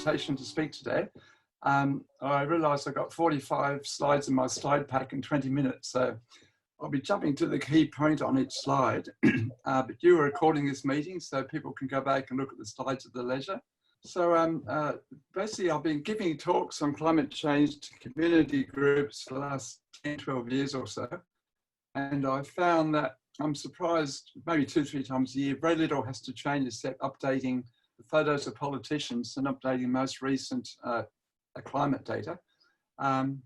invitation to speak today. I realised I got 45 slides in my slide pack in 20 minutes, so I'll be jumping to the key point on each slide. But you are recording this meeting, so people can go back and look at the slides at their leisure. So basically, I've been giving talks on climate change to community groups for the last 10, 12 years or so. And I found that I'm surprised, maybe 2-3 times a year, very little has to change except updating the photos of politicians and updating most recent climate data. And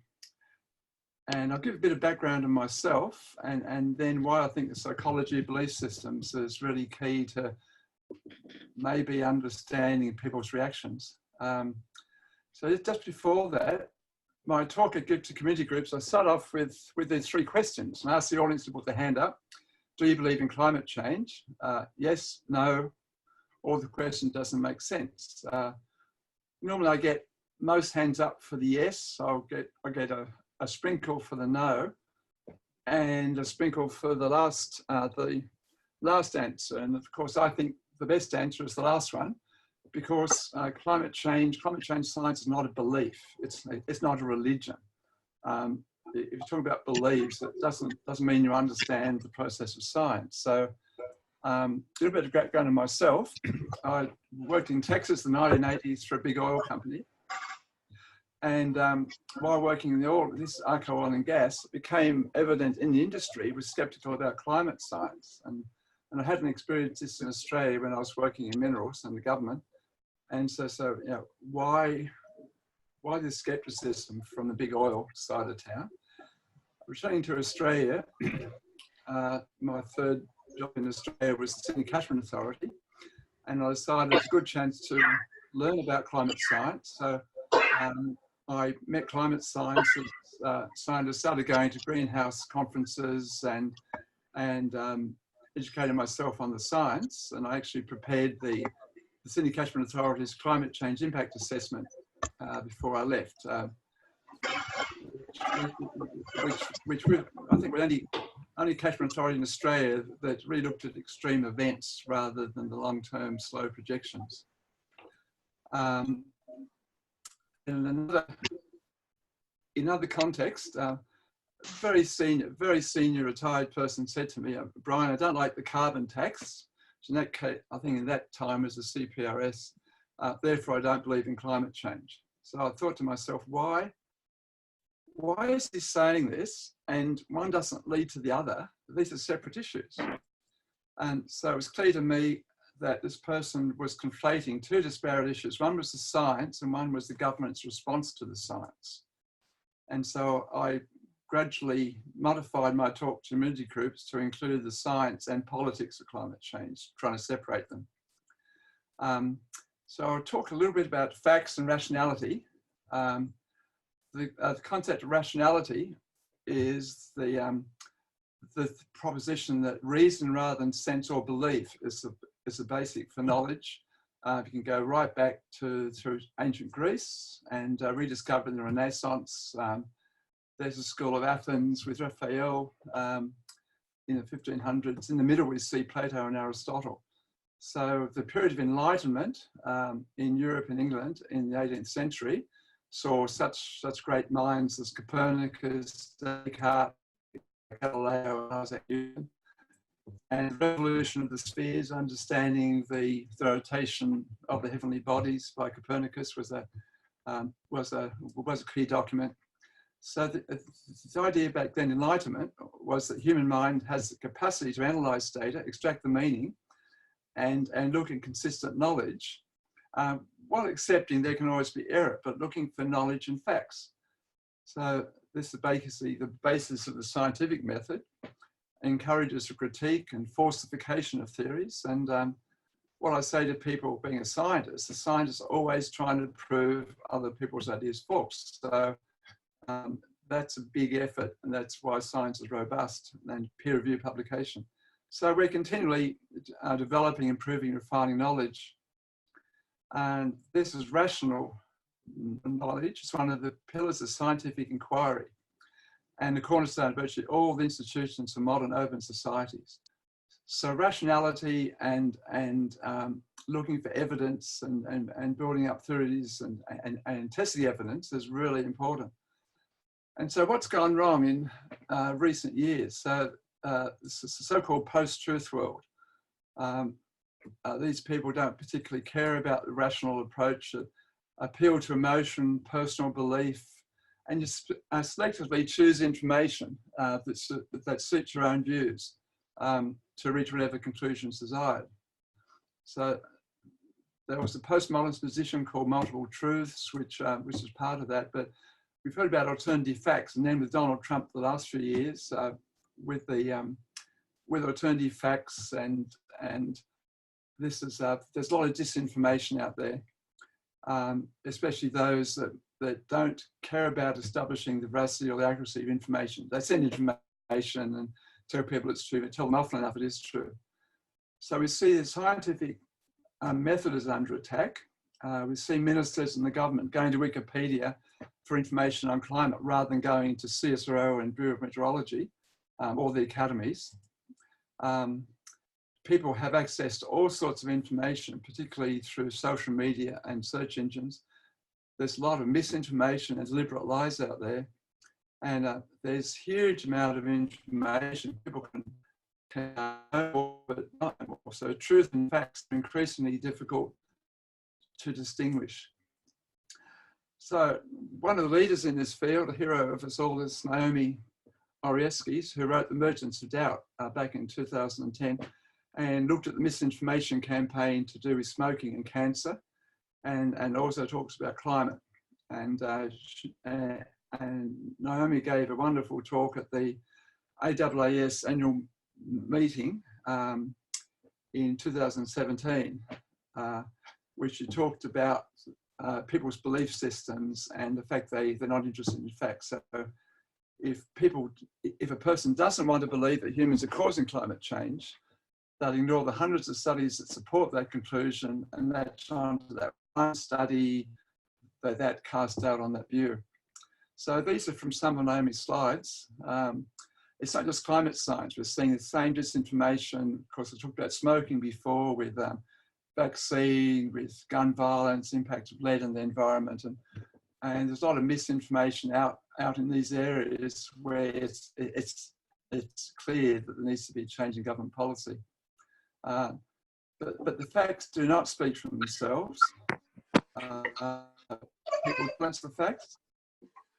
I'll give a bit of background on myself and then why I think the psychology of belief systems is really key to maybe understanding people's reactions. So just before that, my talk I give to community groups, I start off with these 3 questions and ask the audience to put their hand up. Do you believe in climate change? Yes, no, or the question doesn't make sense. Normally I get most hands up for the yes. I get a sprinkle for the no, and a sprinkle for the last answer. And of course, I think the best answer is the last one, because climate change science is not a belief. It's not a religion. If you're talking about beliefs, it doesn't mean you understand the process of science. So a little bit of background on myself. I worked in Texas in the 1980s for a big oil company. And while working in this arco oil and gas, it became evident in the industry was skeptical about climate science. And I hadn't experienced this in Australia when I was working in minerals and the government. And so you know, why this skepticism from the big oil side of town? Returning to Australia, my third job in Australia was the Sydney Catchment Authority, and I decided it was a good chance to learn about climate science. So I met climate scientists, started going to greenhouse conferences and educated myself on the science, and I actually prepared the Sydney Catchment Authority's climate change impact assessment before I left. Which I think we're the only catchment authority in Australia that really looked at extreme events rather than the long-term slow projections. In another context, a very senior retired person said to me, "Brian, I don't like the carbon tax." Which in that case, I think in that time was the CPRS. Therefore, I don't believe in climate change. So I thought to myself, why is he saying this? And one doesn't lead to the other. These are separate issues. And so it was clear to me that this person was conflating 2 disparate issues. One was the science and one was the government's response to the science. And so I gradually modified my talk to community groups to include the science and politics of climate change, trying to separate them. So I'll talk a little bit about facts and rationality. The concept of rationality is the proposition that reason rather than sense or belief is the basic for knowledge. You can go right back through ancient Greece and rediscover in the Renaissance. There's a school of Athens with Raphael in the 1500s. In the middle, we see Plato and Aristotle. So the period of Enlightenment in Europe and England in the 18th century saw such great minds as Copernicus, Descartes, Galileo, and Isaac Newton. And the revolution of the spheres, understanding the rotation of the heavenly bodies by Copernicus was a key document. So the idea back then, Enlightenment, was that human mind has the capacity to analyze data, extract the meaning, and look at consistent knowledge, while accepting there can always be error, but looking for knowledge and facts. So this is basically the basis of the scientific method, encourages a critique and falsification of theories. And what I say to people being a scientist, the scientists are always trying to prove other people's ideas false. So that's a big effort, and that's why science is robust and peer review publication. So we're continually developing, improving, refining knowledge. And this is rational knowledge. It's one of the pillars of scientific inquiry and the cornerstone of virtually all the institutions of modern open societies. So rationality and looking for evidence and building up theories and testing the evidence is really important. And so what's gone wrong in recent years? So this is the so-called post-truth world. These people don't particularly care about the rational approach, appeal to emotion, personal belief, and you selectively choose information that suits your own views to reach whatever conclusions desired. So there was a postmodernist position called multiple truths, which is part of that. But we've heard about alternative facts, and then with Donald Trump the last few years, with alternative facts and this is there's a lot of disinformation out there, especially those that don't care about establishing the veracity or the accuracy of information. They send information and tell people it's true, but tell them often enough it is true. So we see the scientific method is under attack. We see ministers and the government going to Wikipedia for information on climate rather than going to CSIRO and Bureau of Meteorology or the academies. People have access to all sorts of information, particularly through social media and search engines. There's a lot of misinformation and deliberate lies out there. And there's huge amount of information people can know, but not anymore. So truth and facts are increasingly difficult to distinguish. So one of the leaders in this field, a hero of us all, is Naomi Oreskes, who wrote The Emergence of Doubt back in 2010 and looked at the misinformation campaign to do with smoking and cancer, and also talks about climate. And Naomi gave a wonderful talk at the AAAS annual meeting in 2017, which she talked about people's belief systems and the fact they're not interested in facts. So if a person doesn't want to believe that humans are causing climate change, they'll ignore the hundreds of studies that support that conclusion and latch on to that one study that cast doubt on that view. So these are from some of Naomi's slides. It's not just climate science. We're seeing the same disinformation. Of course, I talked about smoking before, with vaccine, with gun violence, impact of lead on the environment, and there's a lot of misinformation out in these areas where it's clear that there needs to be a change in government policy. But the facts do not speak for themselves. People influence the facts.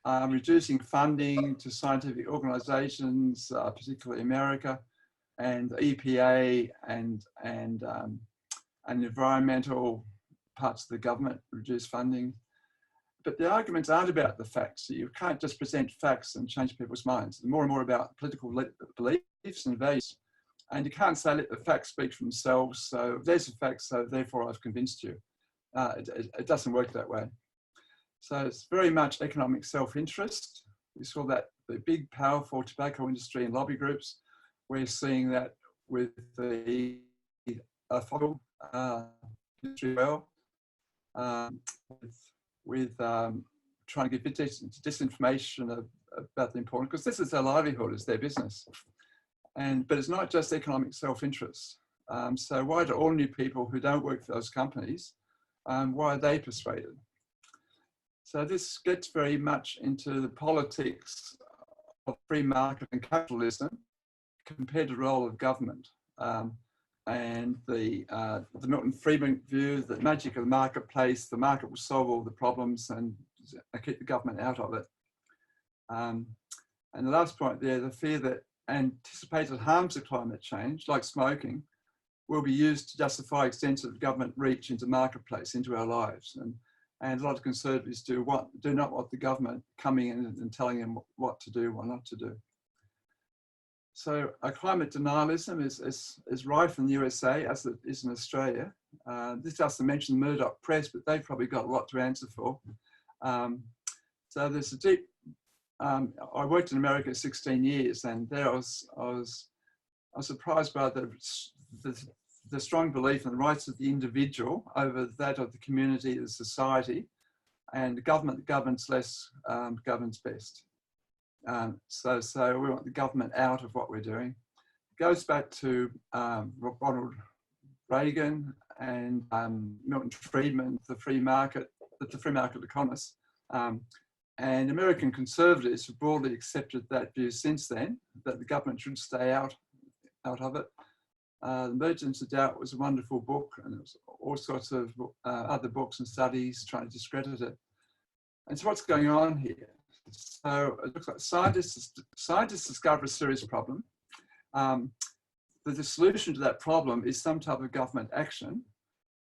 Reducing funding to scientific organisations, particularly America, and the EPA and environmental parts of the government reduce funding. But the arguments aren't about the facts. So you can't just present facts and change people's minds. They're more and more about political beliefs and values. And you can't say, let the facts speak for themselves. So there's the facts, so therefore I've convinced you. It doesn't work that way. So it's very much economic self-interest. We saw that the big, powerful tobacco industry and lobby groups. We're seeing that with the fossil industry well, with trying to give disinformation about the importance, because this is their livelihood, it's their business. But it's not just economic self-interest. So why do ordinary people who don't work for those companies, why are they persuaded? So this gets very much into the politics of free market and capitalism compared to the role of government. And the Milton Friedman view, the magic of the marketplace, the market will solve all the problems and keep the government out of it. And the last point there, the fear that anticipated harms of climate change, like smoking, will be used to justify extensive government reach into marketplace, into our lives. And a lot of conservatives do not want the government coming in and telling them what to do or not to do. So climate denialism is rife in the USA as it is in Australia. This doesn't mention the Murdoch press, but they've probably got a lot to answer for. So there's a deep, I worked in America 16 years, and there I was surprised by the strong belief in the rights of the individual over that of the community, the society, and the government that governs less governs best. So we want the government out of what we're doing. goes back to Ronald Reagan and Milton Friedman, the free market economists. And American conservatives have broadly accepted that view since then, that the government should stay out of it. The Emergence of Doubt was a wonderful book, and there was all sorts of other books and studies trying to discredit it. And so what's going on here? So it looks like scientists discover a serious problem. The solution to that problem is some type of government action,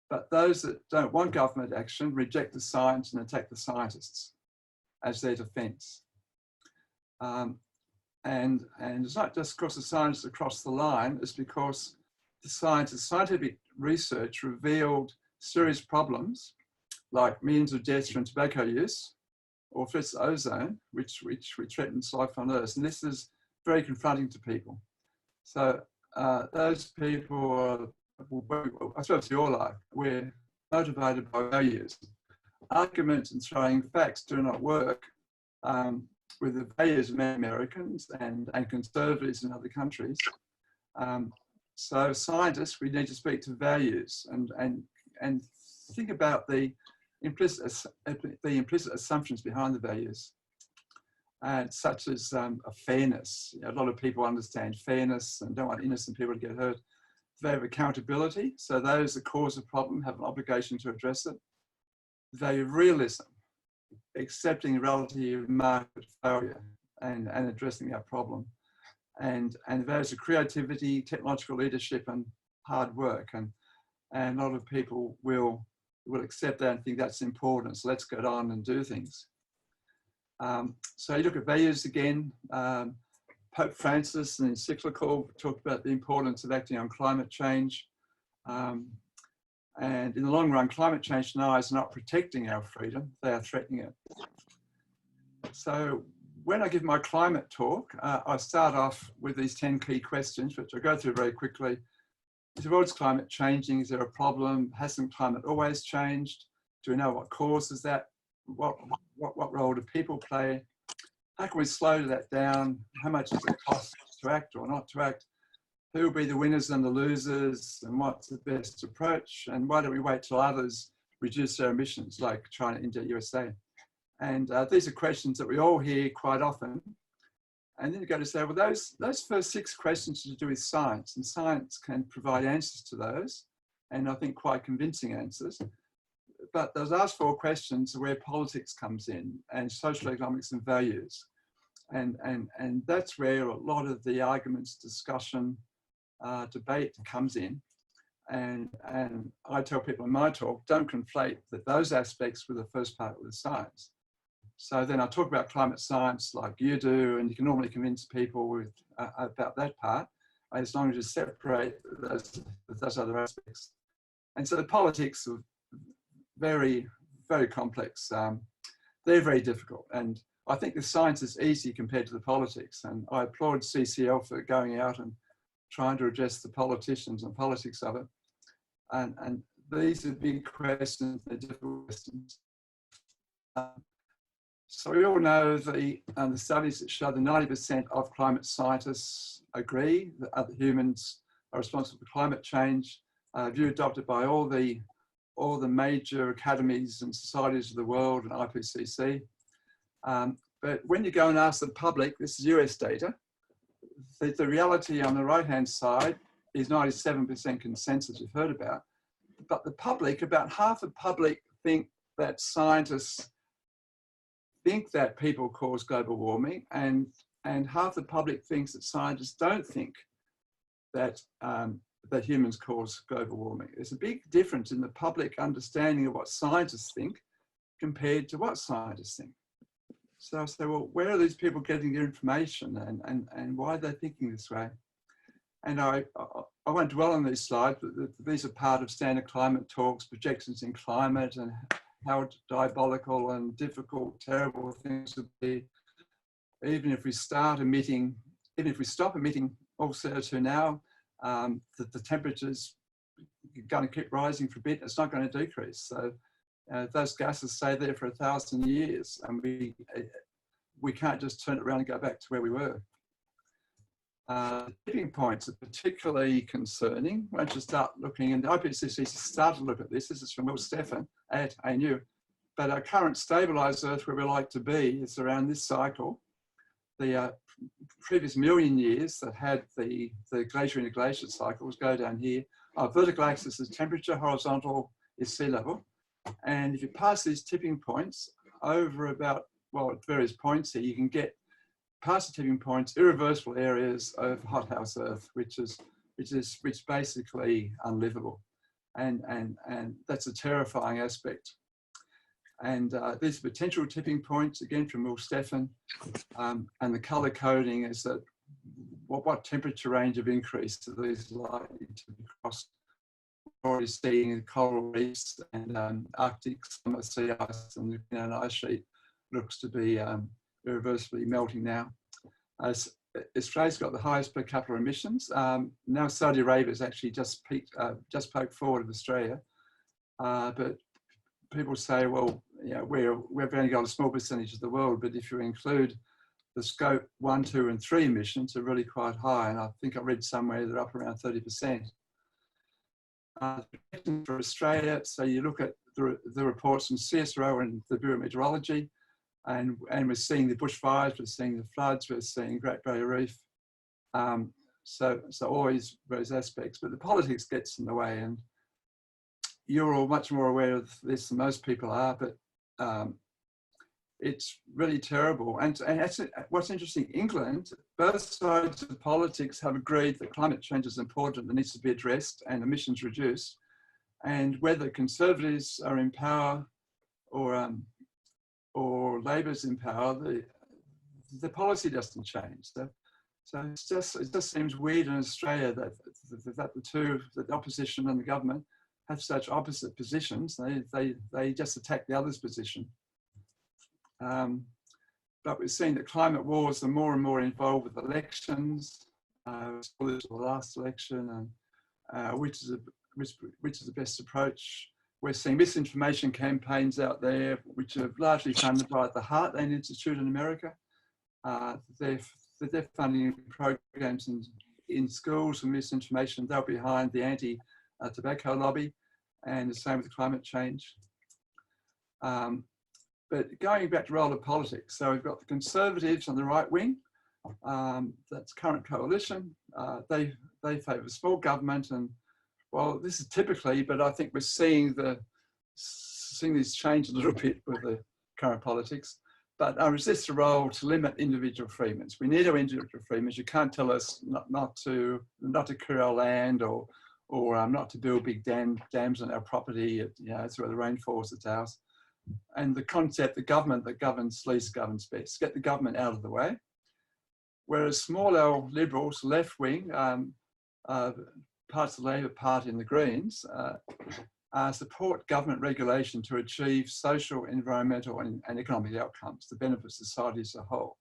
but those that don't want government action reject the science and attack the scientists as their defence. And it's not just because the scientists across the line, it's because the scientific research revealed serious problems like millions of deaths from tobacco use or threats to ozone, which threatens life on Earth. And this is very confronting to people. So those people are, I suppose your life, we're motivated by values. Arguments and throwing facts do not work with the values of many Americans and conservatives in other countries. So scientists, we need to speak to values and think about the implicit assumptions behind the values, such as a fairness. A lot of people understand fairness and don't want innocent people to get hurt. They have accountability, so those that cause a problem have an obligation to address it. They have realism, accepting relative market failure and addressing that problem. And there's a creativity, technological leadership, and hard work. And a lot of people will accept that and think that's important. So let's get on and do things. So you look at values again. Pope Francis, in the encyclical, talked about the importance of acting on climate change. And in the long run, climate change deniers are not protecting our freedom, they are threatening it. So when I give my climate talk, I start off with these 10 key questions, which I'll go through very quickly. Is the world's climate changing? Is there a problem? Hasn't climate always changed? Do we know what causes that? What role do people play? How can we slow that down? How much does it cost to act or not to act? Who will be the winners and the losers? And what's the best approach? And why don't we wait till others reduce their emissions, like China, India, USA? And these are questions that we all hear quite often. And then you go to say, well, those first 6 questions are to do with science, and science can provide answers to those, and I think quite convincing answers. But those last 4 questions are where politics comes in, and social economics and values. And that's where a lot of the arguments, discussion, debate comes in. And I tell people in my talk, don't conflate those aspects with the first part with science. So then I talk about climate science like you do, and you can normally convince people about that part, as long as you separate those other aspects. And so the politics are very, very complex. They're very difficult. And I think the science is easy compared to the politics. And I applaud CCL for going out and trying to address the politicians and politics of it. And these are big questions, they're difficult questions. So we all know the studies that show that 90% of climate scientists agree that other humans are responsible for climate change, a view adopted by all the major academies and societies of the world and IPCC. But when you go and ask the public, this is US data, the reality on the right-hand side is 97% consensus you've heard about. But the public, about half the public think that scientists think that people cause global warming, and half the public thinks that scientists don't think that that humans cause global warming. There's a big difference in the public understanding of what scientists think compared to what scientists think. So I say, well, where are these people getting their information, and why are they thinking this way? And I won't dwell on these slides, but these are part of standard climate talks, projections in climate, and how diabolical and difficult, terrible things would be, even if we stop emitting all CO2 now, the temperature's going to keep rising for a bit. It's not going to decrease. So those gases stay there for 1,000 years, and we can't just turn it around and go back to where we were. Tipping points are particularly concerning. Once you start looking, and the IPCC started to look at this. This is from Will Stephan at ANU. But our current stabilised Earth, where we like to be, is around this cycle. The previous million years that had the glacier interglacial cycles go down here. Our vertical axis is temperature, horizontal is sea level. And if you pass these tipping points over about, well, at various points here, you can get past the tipping points, irreversible areas of hothouse Earth, which is basically unlivable. And that's a terrifying aspect. And these potential tipping points, again from Will Stephan, and the colour coding is that what temperature range of increase are these likely to be crossed. We're already seeing coral reefs and Arctic summer sea ice and the Greenland ice sheet looks to be irreversibly melting now. Australia's got the highest per capita emissions. Now Saudi Arabia has actually just poked forward of Australia, but people say, well, yeah, we've only got a small percentage of the world, but if you include the scope 1, 2, and 3 emissions are really quite high, and I think I read somewhere they're up around 30%. For Australia, so you look at the reports from CSIRO and the Bureau of Meteorology, and we're seeing the bushfires, we're seeing the floods, we're seeing Great Barrier Reef. So always those aspects, but the politics gets in the way, and you're all much more aware of this than most people are, but it's really terrible. And what's interesting, England, both sides of politics have agreed that climate change is important and needs to be addressed and emissions reduced. And whether Conservatives are in power or Labor's in power, the policy doesn't change. So it just seems weird in Australia that the opposition and the government have such opposite positions. They just attack the other's position. But we're seeing that climate wars are more and more involved with elections. The last election, and which is the best approach. We're seeing misinformation campaigns out there, which are largely funded by the Heartland Institute in America. They're funding programs in schools for misinformation. They're behind the anti-tobacco lobby, and the same with climate change. But going back to role of politics, so we've got the Conservatives on the right wing. That's current coalition. They favour small government, and well, this is typically, but I think we're seeing this change a little bit with the current politics. But I resist the role to limit individual freedoms. We need our individual freedoms. You can't tell us not to clear our land or not to build big dams on our property. It's where the rain falls, it's ours. And the concept, the government that governs least governs best. Get the government out of the way. Whereas small L Liberals, left wing, parts of the Labor Party and the Greens support government regulation to achieve social, environmental and economic outcomes to benefit society as a whole.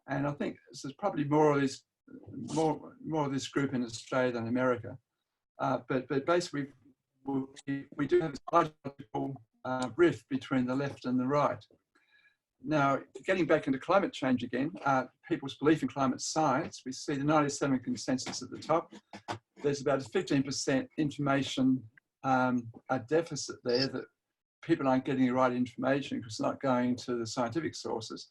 And I think there's probably more of this group in Australia than America. But basically, we do have a ideological rift between the left and the right. Now, getting back into climate change again, people's belief in climate science, we see the 97 consensus at the top. There's about a 15% information a deficit there, that people aren't getting the right information because it's not going to the scientific sources.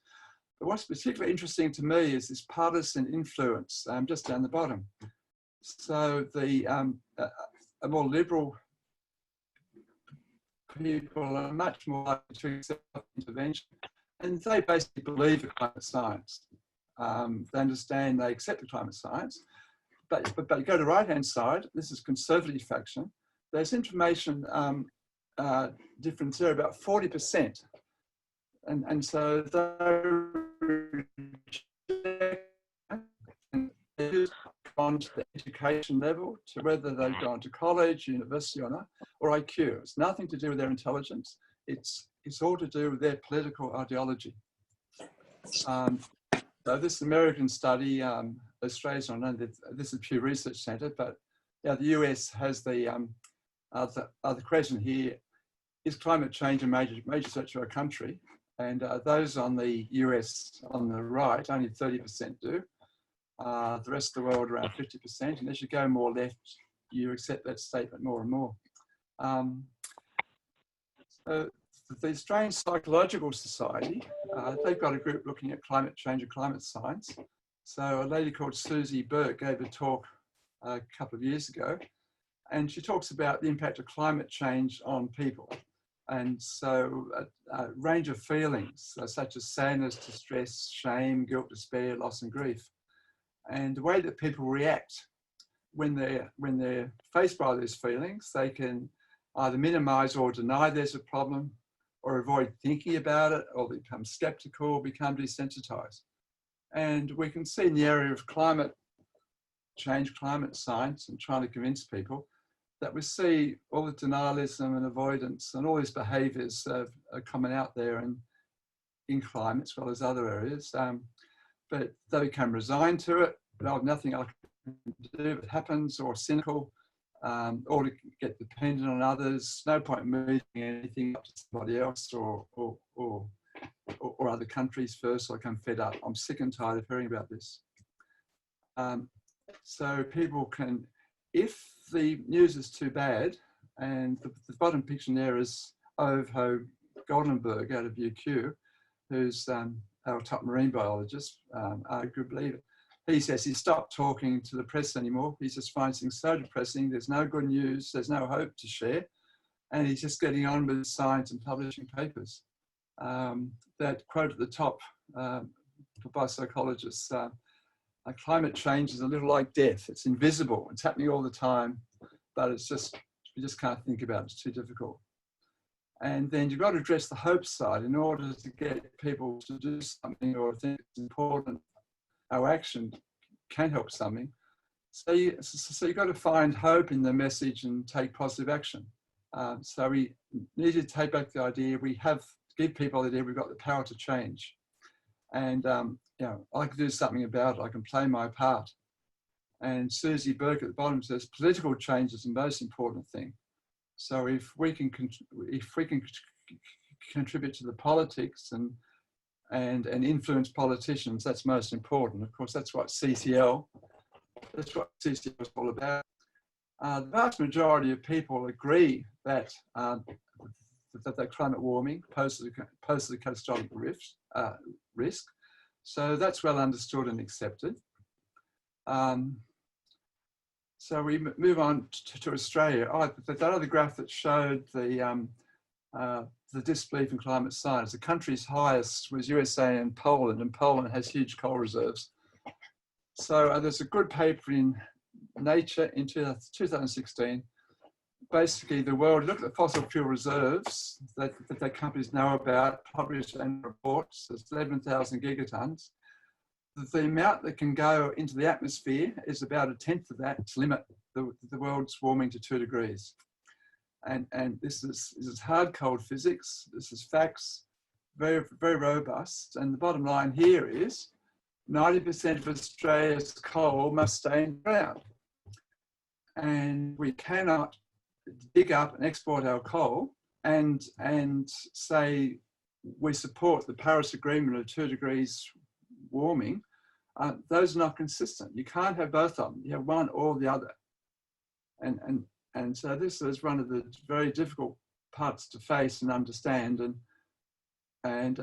But what's particularly interesting to me is this partisan influence just down the bottom. So the more liberal people are much more likely to accept intervention, and they basically believe in climate science. They understand, they accept the climate science, but go to the right-hand side, this is conservative faction. There's information difference there, about 40%. And so they've gone to the education level, to whether they've gone to college, university or not, or IQ. It's nothing to do with their intelligence. It's all to do with their political ideology. So this American study, Australia's not known, this is Pew Research Centre, but yeah, the US has the question here, is climate change a major threat to our country? And those on the US on the right, only 30% do. the rest of the world around 50%. And as you go more left, you accept that statement more and more. So the Australian Psychological Society, they've got a group looking at climate change and climate science. So a lady called Susie Burke gave a talk a couple of years ago, and she talks about the impact of climate change on people. And so a range of feelings, such as sadness, distress, shame, guilt, despair, loss and grief. And the way that people react when they're faced by these feelings, they can either minimize or deny there's a problem, or avoid thinking about it, or become skeptical, become desensitized. And we can see in the area of climate change, climate science, and trying to convince people that we see all the denialism and avoidance and all these behaviours are coming out there and in climate as well as other areas. But they become resigned to it, but I have nothing I can do if it happens, or cynical, or to get dependent on others. No point moving anything up to somebody else or other countries first. Like, I'm fed up. I'm sick and tired of hearing about this. So people can, if the news is too bad, and the bottom picture there is Ovo Goldenberg out of UQ, who's our top marine biologist, arguably. He says he stopped talking to the press anymore. He just finds things so depressing. There's no good news. There's no hope to share. And he's just getting on with science and publishing papers. That quote at the top by psychologists, climate change is a little like death. It's invisible. It's happening all the time, but it's just, you just can't think about it. It's too difficult. And then you've got to address the hope side in order to get people to do something or think it's important. Our action can help something. So you've got to find hope in the message and take positive action. So we need to take back the idea, we have to give people the idea we've got the power to change. And you know, I can do something about it, I can play my part. And Susie Burke at the bottom says, political change is the most important thing. So if we can contribute to the politics and influence politicians, that's most important. Of course, that's what CCL is all about. The vast majority of people agree that that climate warming poses a catastrophic risk. So that's well understood and accepted. So we move on to Australia. That other graph that showed the disbelief in climate science, the country's highest was USA and Poland has huge coal reserves. So there's a good paper in Nature in 2016. Basically, the world looked at the fossil fuel reserves that companies know about, published in reports. There's 11,000 gigatons. The amount that can go into the atmosphere is about 1/10 of that to limit the world's warming to 2 degrees. And this is hard cold physics. This is facts, very, very robust. And the bottom line here is 90% of Australia's coal must stay in the ground. And we cannot dig up and export our coal and say we support the Paris Agreement of 2 degrees warming. Those are not consistent. You can't have both of them. You have one or the other. And so this is one of the very difficult parts to face and understand. And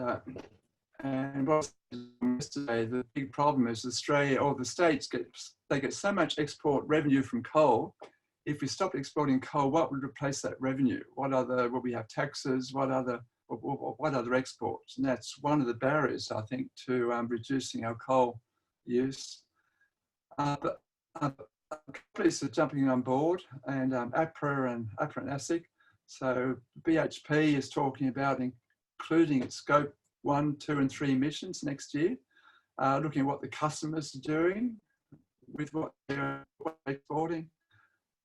what yesterday, the big problem is Australia or the states get so much export revenue from coal. If we stop exporting coal, what would replace that revenue? Will we have taxes? What other exports? And that's one of the barriers, I think, to reducing our coal use. But companies are jumping on board, and APRA and ASIC. So BHP is talking about including its scope 1, 2, and 3 emissions next year, looking at what the customers are doing with what they're exporting.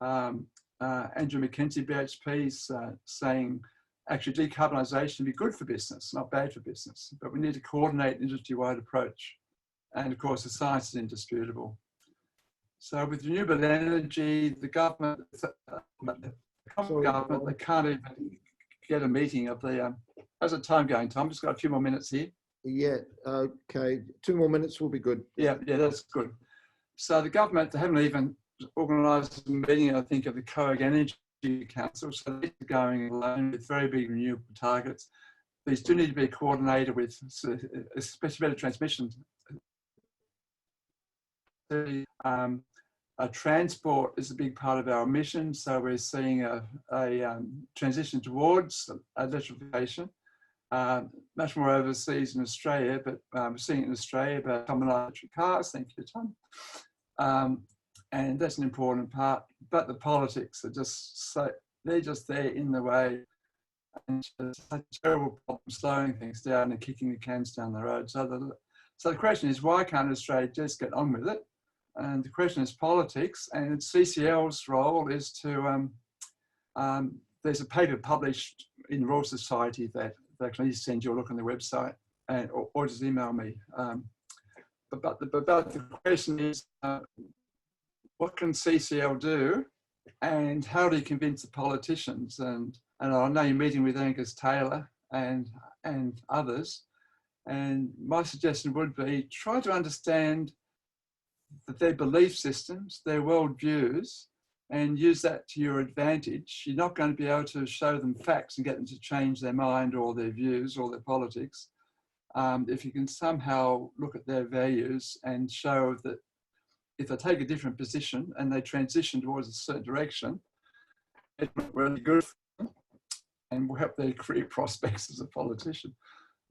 Andrew McKenzie, BHP, is saying actually decarbonisation would be good for business, not bad for business, but we need to coordinate an industry-wide approach. And of course, the science is indisputable. So with renewable energy, the government, they can't even get a meeting of the, how's the time going, Tom? Just got a few more minutes here. Yeah, okay. 2 more minutes will be good. Yeah, that's good. So the government, they haven't even organised a meeting, I think, of the Coag Energy Council, so they're going alone with very big renewable targets. These do need to be coordinated with, especially better transmission. Transport is a big part of our mission, so we're seeing a transition towards electrification, much more overseas in Australia, but we're seeing it in Australia about common electric cars. Thank you, Tom. And that's an important part, but the politics are just so, they're just there in the way, and it's a terrible problem, slowing things down and kicking the cans down the road. So the question is, why can't Australia just get on with it? And the question is politics, and CCL's role is to, there's a paper published in the Royal Society that they can send you a look on the website, and, or just email me. But the question is, what can CCL do, and how do you convince the politicians? And I know you're meeting with Angus Taylor and others, and my suggestion would be try to understand that their belief systems, their worldviews, and use that to your advantage. You're not going to be able to show them facts and get them to change their mind or their views or their politics. If you can somehow look at their values and show that if they take a different position and they transition towards a certain direction, it's really good for them and will help their career prospects as a politician.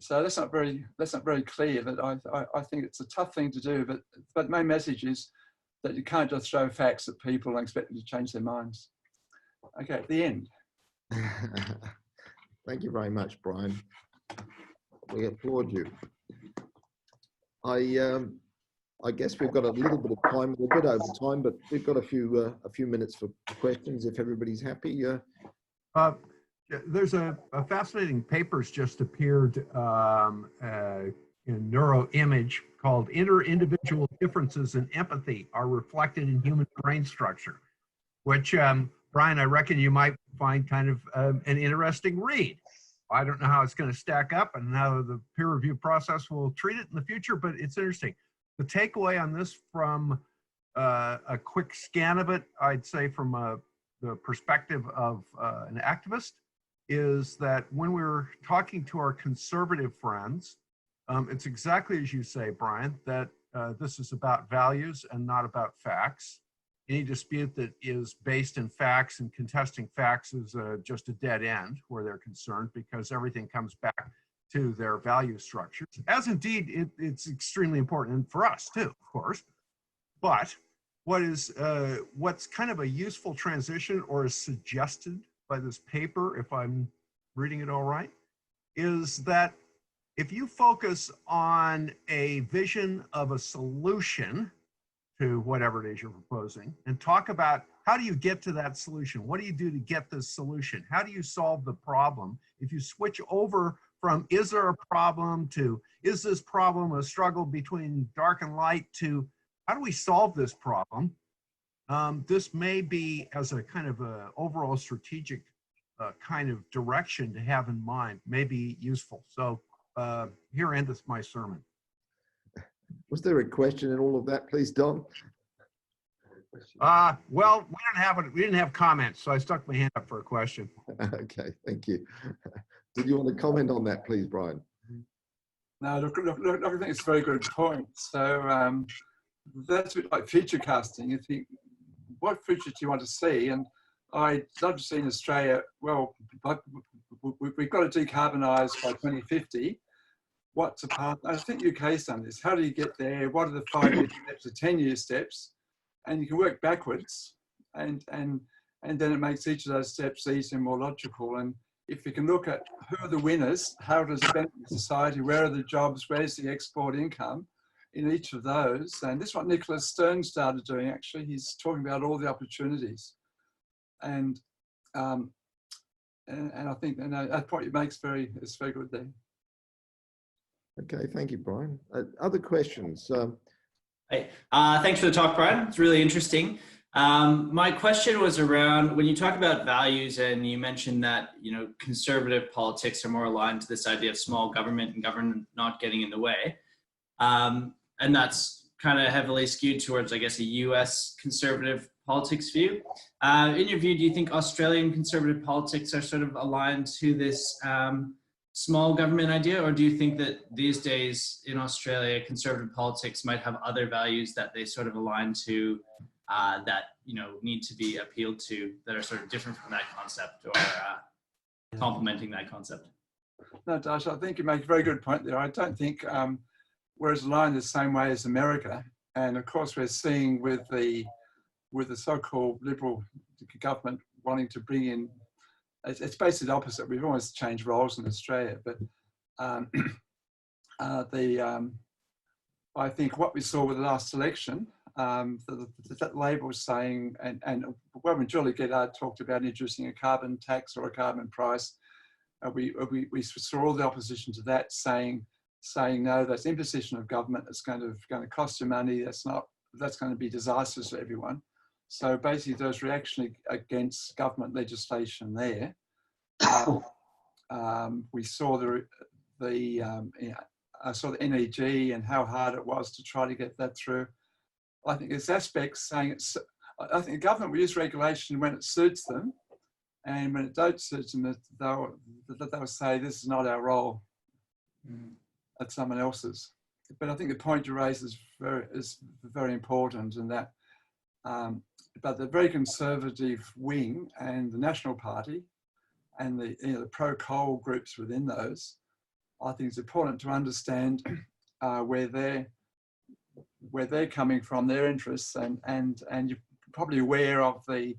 So that's not very clear, but I think it's a tough thing to do, but my message is that you can't just throw facts at people and expect them to change their minds. Okay, at the end. Thank you very much, Brian. We applaud you. I guess we've got a little bit of time. We're a bit over time, but we've got a few minutes for questions if everybody's happy. Yeah, there's a fascinating paper's just appeared in Neuroimage called Inter-Individual Differences in Empathy Are Reflected in Human Brain Structure, which, Brian, I reckon you might find kind of an interesting read. I don't know how it's going to stack up and how the peer review process will treat it in the future, but it's interesting. The takeaway on this from a quick scan of it, I'd say from the perspective of an activist, is that when we're talking to our conservative friends, it's exactly as you say, Brian, that this is about values and not about facts. Any dispute that is based in facts and contesting facts is just a dead end where they're concerned, because everything comes back to their value structures, as indeed it's extremely important for us too, of course. But what's kind of a useful transition, or is suggested by this paper, if I'm reading it all right, is that if you focus on a vision of a solution to whatever it is you're proposing, and talk about how do you get to that solution? What do you do to get this solution? How do you solve the problem? If you switch over from is there a problem to is this problem a struggle between dark and light to how do we solve this problem? This may be, as a kind of a overall strategic kind of direction to have in mind, may be useful. So here endeth my sermon. Was there a question in all of that, please, Don? Well, we didn't have comments, so I stuck my hand up for a question. Okay, thank you. Did you want to comment on that, please, Brian? No, look, I think it's a very good point. So that's a bit like future casting. You think, what future do you want to see? And I'd love to see in Australia, well, we've got to decarbonise by 2050. What's a path? I think UK's done this. How do you get there? What are the 5-year steps, the 10-year steps? And you can work backwards, and then it makes each of those steps easier and more logical. And if you can look at who are the winners, how does it benefit society, where are the jobs, where's the export income in each of those? And this is what Nicholas Stern started doing, actually. He's talking about all the opportunities. And I think that point you make is very good there. Okay, thank you, Brian. Other questions? Hey, thanks for the talk, Brian. It's really interesting. My question was around when you talk about values, and you mentioned that conservative politics are more aligned to this idea of small government and government not getting in the way, and that's kind of heavily skewed towards, I guess, a US conservative politics view. In your view, do you think Australian conservative politics are sort of aligned to this small government idea, or do you think that these days in Australia, conservative politics might have other values that they sort of align to that, you know, need to be appealed to, that are sort of different from that concept or complementing that concept? No, Dash, I think you make a very good point there. I don't think we're as aligned the same way as America. And of course, we're seeing with the so-called liberal government wanting to bring in, it's basically the opposite. We've almost changed roles in Australia, but I think what we saw with the last election, that Labor was saying, and when Julie Gillard talked about introducing a carbon tax or a carbon price, we saw all the opposition to that saying no, that's imposition of government. It's going to cost you money. That's going to be disastrous for everyone. So basically, there's reaction against government legislation there. We saw I saw the NEG and how hard it was to try to get that through. I think there's aspects saying I think the government will use regulation when it suits them, and when it don't suit them, they'll say this is not our role. That's someone else's. But I think the point you raise is very important, in that. But the very conservative wing and the National Party and the pro-coal groups within those, I think it's important to understand where they're coming from, their interests, and you're probably aware of the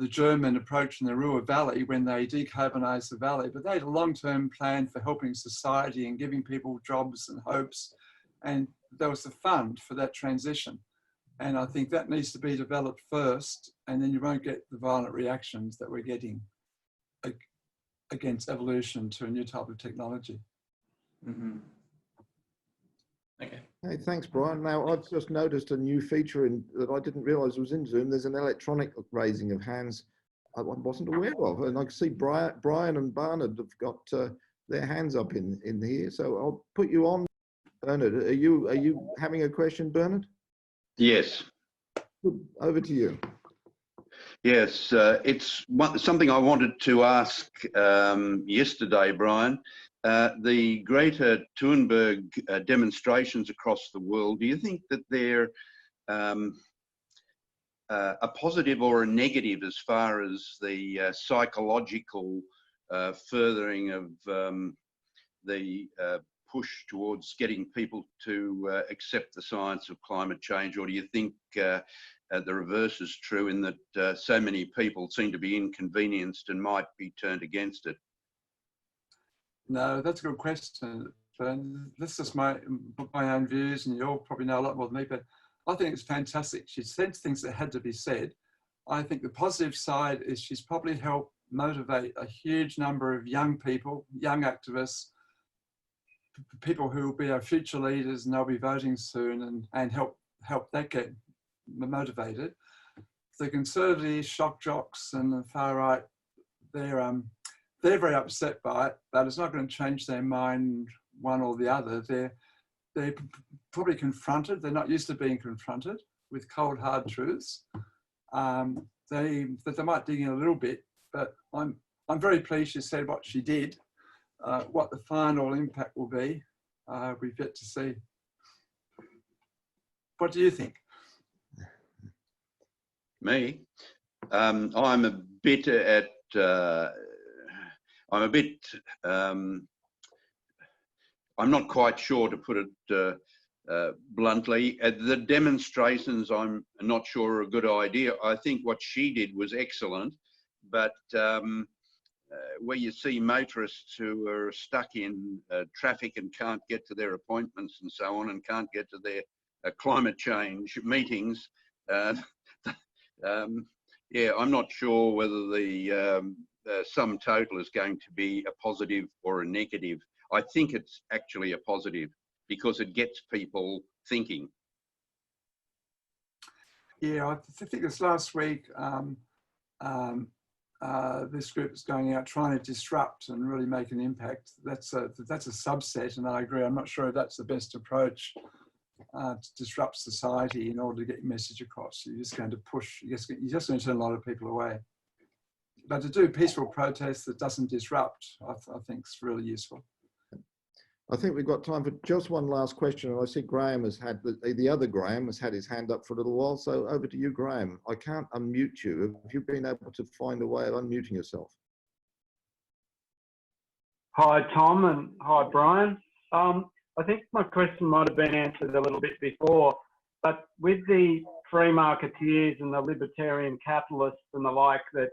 German approach in the Ruhr Valley when they decarbonised the valley, but they had a long-term plan for helping society and giving people jobs and hopes, and there was a fund for that transition. And I think that needs to be developed first, and then you won't get the violent reactions that we're getting against evolution to a new type of technology. Mm-hmm. Okay. Hey, thanks, Brian. Now, I've just noticed a new feature that I didn't realise was in Zoom. There's an electronic raising of hands I wasn't aware of. And I can see Brian and Bernard have got their hands up in here. So I'll put you on, Bernard. Are you having a question, Bernard? Yes. Over to you. Yes, it's something I wanted to ask yesterday, Brian. The Greta Thunberg demonstrations across the world, do you think that they're a positive or a negative as far as the psychological furthering of the push towards getting people to accept the science of climate change? Or do you think the reverse is true, in that so many people seem to be inconvenienced and might be turned against it? No, that's a good question. This is my own views, and you'll probably know a lot more than me, but I think it's fantastic. She said things that had to be said. I think the positive side is she's probably helped motivate a huge number of young people, young activists, people who will be our future leaders, and they'll be voting soon, and help that get motivated. The conservatives, shock jocks, and the far right, they're very upset by it, but it's not going to change their mind one or the other. They're probably confronted. They're not used to being confronted with cold, hard truths. They might dig in a little bit, but I'm very pleased she said what she did. What the final impact will be, we've yet to see. What do you think? Me? I'm a bit I'm not quite sure, to put it bluntly. The demonstrations, I'm not sure, are a good idea. I think what she did was excellent, but where you see motorists who are stuck in traffic and can't get to their appointments and so on, and can't get to their climate change meetings, yeah, I'm not sure whether the sum total is going to be a positive or a negative. I think it's actually a positive, because it gets people thinking. Yeah, I think this last week, this group is going out trying to disrupt and really make an impact. That's a subset, and I agree. I'm not sure if that's the best approach to disrupt society in order to get your message across. You're just going to push, you're just going to turn a lot of people away. But to do peaceful protest that doesn't disrupt, I think is really useful. I think we've got time for just one last question. And I see Graham has had, the other Graham has had his hand up for a little while. So over to you, Graham. I can't unmute you. Have you been able to find a way of unmuting yourself? Hi, Tom, and hi, Brian. I think my question might have been answered a little bit before, but with the free marketeers and the libertarian capitalists and the like that,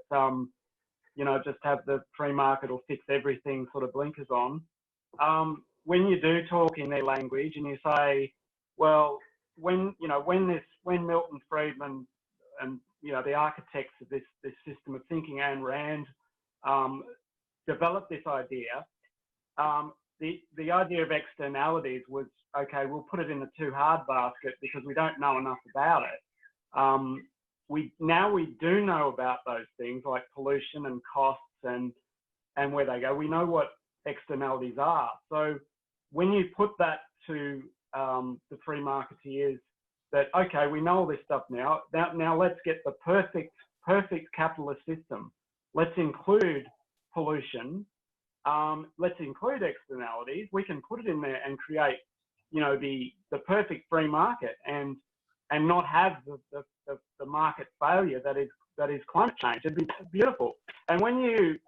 you know, just have the free market will fix everything sort of blinkers on. When you do talk in their language and you say, well, when Milton Friedman and, you know, the architects of this system of thinking, Ayn Rand, developed this idea, the idea of externalities was, okay, we'll put it in the too hard basket because we don't know enough about it. Now we do know about those things like pollution and costs and where they go. We know what externalities are. So when you put that to the free marketeers, that okay, we know all this stuff now. Now let's get the perfect capitalist system. Let's include pollution. Let's include externalities. We can put it in there and create, you know, the perfect free market and not have the market failure that is climate change. It'd be beautiful. And when you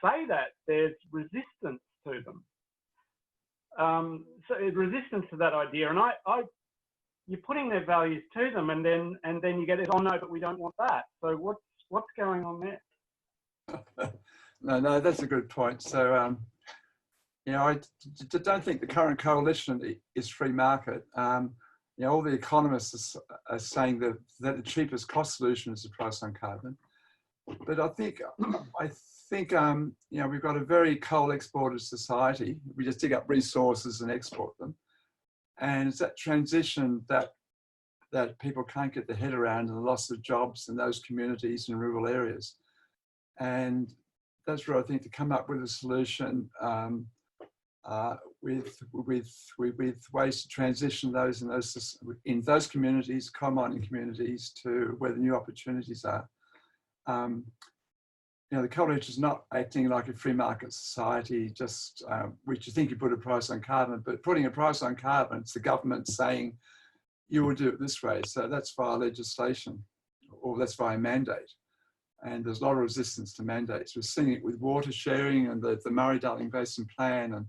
say that, there's resistance to them. So resistance to that idea, and you're putting their values to them, and then you get it. Oh no, but we don't want that. So what's going on there? No, that's a good point. So, you know, I don't think the current coalition is free market. You know, all the economists are saying that the cheapest cost solution is the price on carbon. But I think you know, we've got a very coal exported society. We just dig up resources and export them. And it's that transition that people can't get their head around, and the loss of jobs in those communities and rural areas. And that's where I think to come up with a solution with ways to transition those in those communities, coal mining communities, to where the new opportunities are. You know, the college is not acting like a free market society, just which you think you put a price on carbon, but putting a price on carbon, it's the government saying you will do it this way. So that's via legislation, or that's via mandate. And there's a lot of resistance to mandates. We're seeing it with water sharing and the Murray-Darling Basin Plan and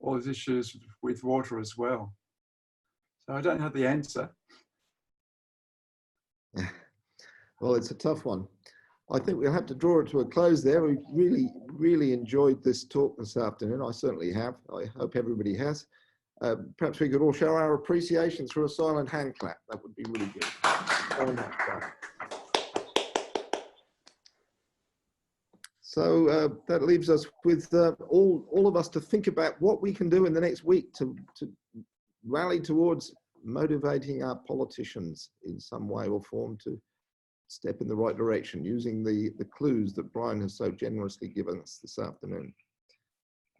all these issues with water as well. So I don't have the answer. Well, it's a tough one. I think we'll have to draw it to a close there. We really, really enjoyed this talk this afternoon. I certainly have. I hope everybody has. Perhaps we could all show our appreciation through a silent hand clap. That would be really good. So that leaves us with all of us to think about what we can do in the next week to rally towards motivating our politicians in some way or form to step in the right direction, using the clues that Brian has so generously given us this afternoon.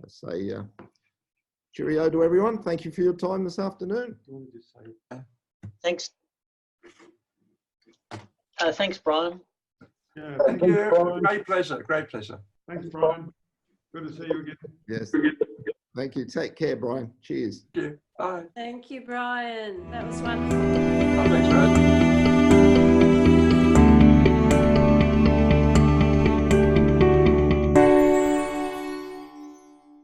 I say cheerio to everyone. Thank you for your time this afternoon. Thanks. Thanks, Brian. Yeah, thank you. Brian. Great pleasure. Great pleasure. Thanks, Brian. Good to see you again. Yes. Thank you. Take care, Brian. Cheers. Thank you. Bye. Thank you, Brian. That was wonderful. Oh, thanks, Brad.